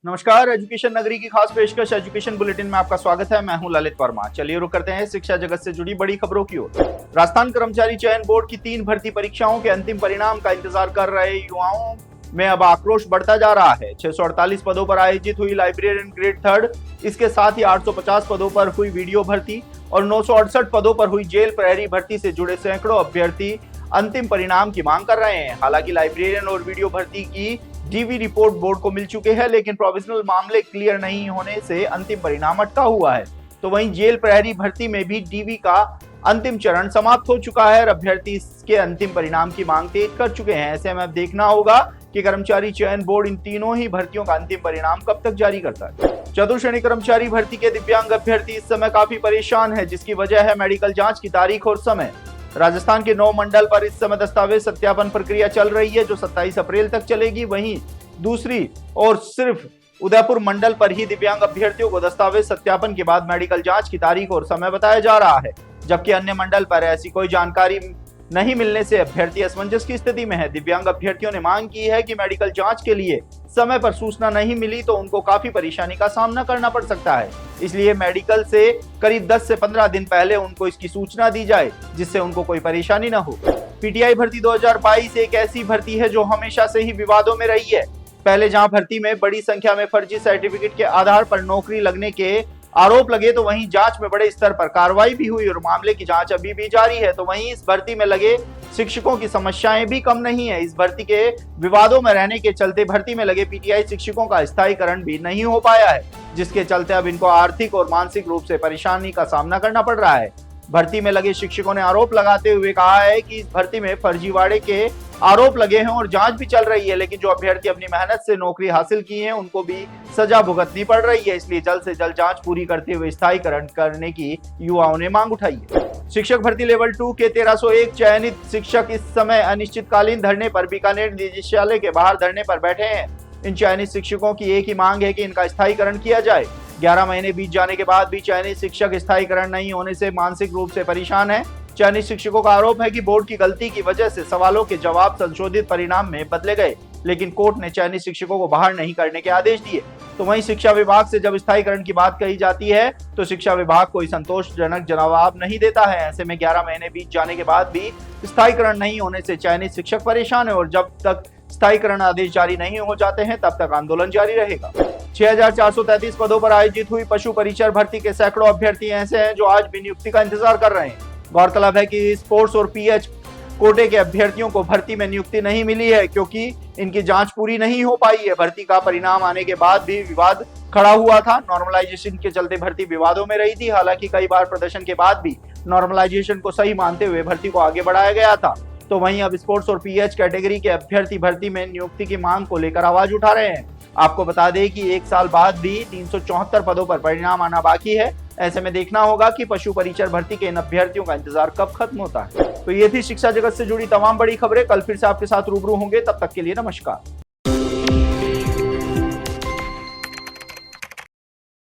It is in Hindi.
नमस्कार, एजुकेशन नगरी की खास पेशकश एजुकेशन बुलेटिन में आपका स्वागत है। मैं हूं ललित वर्मा। चलिए रुक करते हैं शिक्षा जगत से जुड़ी बड़ी खबरों की ओर। राजस्थान कर्मचारी चयन बोर्ड की 3 भर्ती परीक्षाओं के अंतिम परिणाम का इंतजार कर रहे युवाओं में अब आक्रोश बढ़ता जा रहा है। 648 पदों पर आयोजित हुई लाइब्रेरियन ग्रेड 3, इसके साथ ही 850 पदों पर हुई वीडियो भर्ती और 968 पदों पर हुई जेल प्रहरी भर्ती से जुड़े सैकड़ों अभ्यर्थी अंतिम परिणाम की मांग कर रहे हैं। हालांकि लाइब्रेरियन और वीडियो भर्ती की डीवी रिपोर्ट बोर्ड को मिल चुके हैं, लेकिन प्रोविजनल मामले क्लियर नहीं होने से अंतिम परिणाम अटका हुआ है। तो वहीं जेल प्रहरी भर्ती में भी डीवी का अंतिम चरण समाप्त हो चुका है और अभ्यर्थी इसके अंतिम परिणाम की मांग तेज कर चुके हैं। ऐसे में अब देखना होगा कि कर्मचारी चयन बोर्ड इन तीनों ही भर्तियों का अंतिम परिणाम कब तक जारी करता है। चतुर्श्रेणी कर्मचारी भर्ती के दिव्यांग अभ्यर्थी इस समय काफी परेशान है, जिसकी वजह है मेडिकल जांच की तारीख और समय। राजस्थान के 9 मंडल पर इस समय दस्तावेज सत्यापन प्रक्रिया चल रही है, जो 27 अप्रैल तक चलेगी। वहीं दूसरी और सिर्फ उदयपुर मंडल पर ही दिव्यांग अभ्यर्थियों को दस्तावेज सत्यापन के बाद मेडिकल जांच की तारीख और समय बताया जा रहा है, जबकि अन्य मंडल पर ऐसी कोई जानकारी नहीं मिलने से अभ्यर्थी असमंजस की स्थिति में है। दिव्यांग अभ्यर्थियों ने मांग की है कि मेडिकल जांच के लिए समय पर सूचना नहीं मिली तो उनको काफी परेशानी का सामना करना पड़ सकता है। इसलिए मेडिकल से करीब 10 से 15 दिन पहले उनको इसकी सूचना दी जाए, जिससे उनको कोई परेशानी न हो। पीटीआई भर्ती 2022 एक ऐसी भर्ती है जो हमेशा से ही विवादों में रही है। पहले जहां भर्ती में बड़ी संख्या में फर्जी सर्टिफिकेट के आधार पर नौकरी लगने के आरोप लगे, तो वहीं जांच में बड़े स्तर पर कार्रवाई भी हुई और मामले की जांच अभी भी जारी है। तो वहीं इस भर्ती में लगे शिक्षकों की समस्याएं भी कम नहीं है। इस भर्ती के विवादों में रहने के चलते भर्ती में लगे पीटीआई शिक्षकों का स्थायीकरण भी नहीं हो पाया है, जिसके चलते अब इनको आर्थिक और मानसिक रूप से परेशानी का सामना करना पड़ रहा है। भर्ती में लगे शिक्षकों ने आरोप लगाते हुए कहा है कि इस भर्ती में फर्जीवाड़े के आरोप लगे हैं और जांच भी चल रही है, लेकिन जो अभ्यर्थी अपनी मेहनत से नौकरी हासिल की है उनको भी सजा भुगतनी पड़ रही है। इसलिए जल्द से जल्द जांच पूरी करते हुए स्थायीकरण करने की युवाओं ने मांग उठाई है। शिक्षक भर्ती लेवल 2 के 1301 चयनित शिक्षक इस समय अनिश्चितकालीन धरने पर बीकानेर निदेशालय के बाहर धरने पर बैठे हैं। इन चयनित शिक्षकों की एक ही मांग है कि इनका स्थायीकरण किया जाए। 11 महीने बीत जाने के बाद भी चयनित शिक्षक स्थायीकरण नहीं होने से मानसिक रूप से परेशान है। चयनित शिक्षकों का आरोप है कि बोर्ड की गलती की वजह से सवालों के जवाब संशोधित परिणाम में बदले गए, लेकिन कोर्ट ने चयनित शिक्षकों को बाहर नहीं करने के आदेश दिए। तो वहीं शिक्षा विभाग से जब स्थायीकरण की बात कही जाती है तो शिक्षा विभाग कोई संतोषजनक जवाब नहीं देता है। ऐसे में 11 महीने बीत जाने के बाद भी स्थायीकरण नहीं होने से चयनित शिक्षक परेशान है और जब तक स्थायीकरण आदेश जारी नहीं हो जाते हैं तब तक आंदोलन जारी रहेगा। 6433 पदों पर आयोजित हुई पशु परिचर भर्ती के सैकड़ों अभ्यर्थी ऐसे हैं जो आज भी नियुक्ति का इंतजार कर रहे हैं। गौरतलब है कि स्पोर्ट्स और पीएच कोटे के अभ्यर्थियों को भर्ती में नियुक्ति नहीं मिली है, क्योंकि इनकी जांच पूरी नहीं हो पाई है। भर्ती का परिणाम आने के बाद भी विवाद खड़ा हुआ था। नॉर्मलाइजेशन के चलते भर्ती विवादों में रही थी। हालांकि कई बार प्रदर्शन के बाद भी नॉर्मलाइजेशन को सही मानते हुए भर्ती को आगे बढ़ाया गया था। तो वहीं अब स्पोर्ट्स और पीएच कैटेगरी के अभ्यर्थी भर्ती में नियुक्ति की मांग को लेकर आवाज उठा रहे हैं। आपको बता दें कि 1 साल बाद भी 374 पदों पर परिणाम आना बाकी है। ऐसे में देखना होगा कि पशु परिचर भर्ती के इन अभ्यर्थियों का इंतजार कब खत्म होता है। तो ये थी शिक्षा जगत से जुड़ी तमाम बड़ी खबरें। कल फिर से आपके साथ रूबरू होंगे, तब तक के लिए नमस्कार।